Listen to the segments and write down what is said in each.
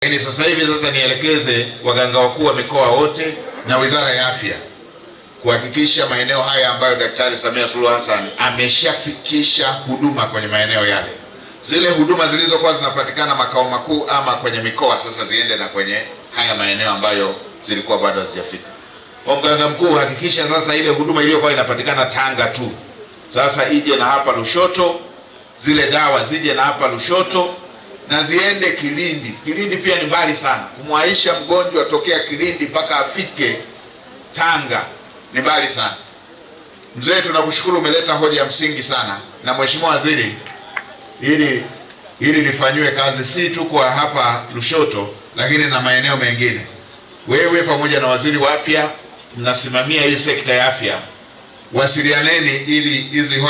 Lakini sasa hivi nielekeze waganga wakuu wa mikoa wote na Wizara ya Afya kuhakikisha maeneo haya ambayo Daktari Samia Suluhu Hassan ameshafikisha huduma kwenye maeneo yale, zile huduma zilizokuwa zinapatikana makao makuu ama kwenye mikoa sasa ziende na kwenye haya maeneo ambayo zilikuwa bado hazijafika. Kwa mganga mkuu, hakikisha sasa ile huduma iliyokuwa inapatikana Tanga tu sasa ije na hapa Lushoto, zile dawa zije na hapa Lushoto na ziende Kilindi. Kilindi pia ni mbali sana, kumwaisha mgonjwa tokea Kilindi mpaka afike Tanga ni mbali sana. Mzee, tunakushukuru, umeleta hoja ya msingi sana, na Mheshimiwa Waziri, ili lifanywe kazi si tu kwa hapa Lushoto lakini na maeneo mengine. Wewe pamoja na Waziri wa Afya mnasimamia hii sekta ya afya, wasilianeni ili hizi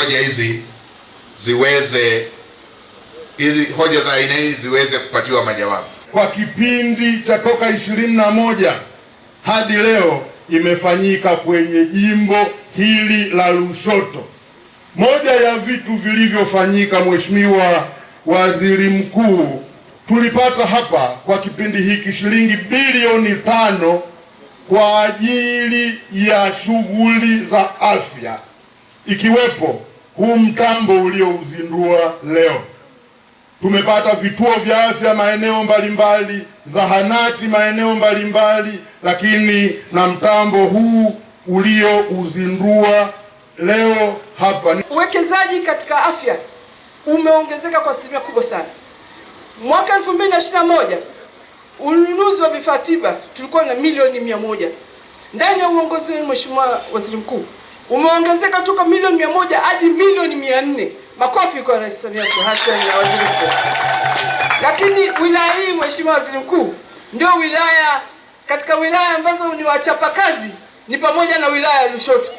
hoja za aina hii ziweze kupatiwa majawabu. Kwa kipindi cha toka 21 hadi leo imefanyika kwenye jimbo hili la Lushoto. Moja ya vitu vilivyofanyika, Mheshimiwa Waziri Mkuu, tulipata hapa kwa kipindi hiki shilingi bilioni 5 kwa ajili ya shughuli za afya, ikiwepo huu mtambo uliouzindua leo. Tumepata vituo vya afya maeneo mbalimbali, zahanati maeneo mbalimbali, lakini na mtambo huu uliouzindua leo hapa. Uwekezaji katika afya umeongezeka kwa asilimia kubwa sana. Mwaka 2021 ununuzi wa vifaa tiba tulikuwa na milioni 100. Ndani ya uongozi wa Mheshimiwa Waziri Mkuu umeongezeka kutoka milioni 100 hadi milioni 400. Makofi kwa Rais Samia Suluhu Hassan na Waziri Mkuu. Lakini wilaya hii, Mheshimiwa Waziri Mkuu, ndio wilaya katika wilaya ambazo ni wachapa kazi ni pamoja na wilaya ya Lushoto.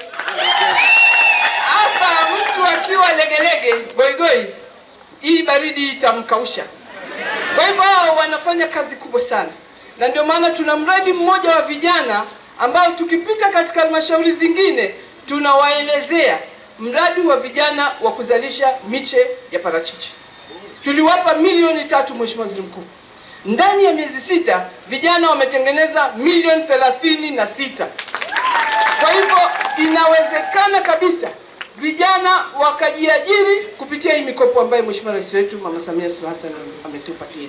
Hapa mtu akiwa legelege goigoi, hii baridi itamkausha. Kwa hivyo wanafanya kazi kubwa sana, na ndio maana tuna mradi mmoja wa vijana ambao tukipita katika halmashauri zingine tunawaelezea mradi wa vijana wa kuzalisha miche ya parachichi. Tuliwapa milioni 3, Mheshimiwa Waziri Mkuu. Ndani ya miezi 6 vijana wametengeneza milioni 36. Kwa hivyo inawezekana kabisa vijana wakajiajiri kupitia hii mikopo ambayo Mheshimiwa Rais wetu Mama Samia Suluhu Hassan ametupatia.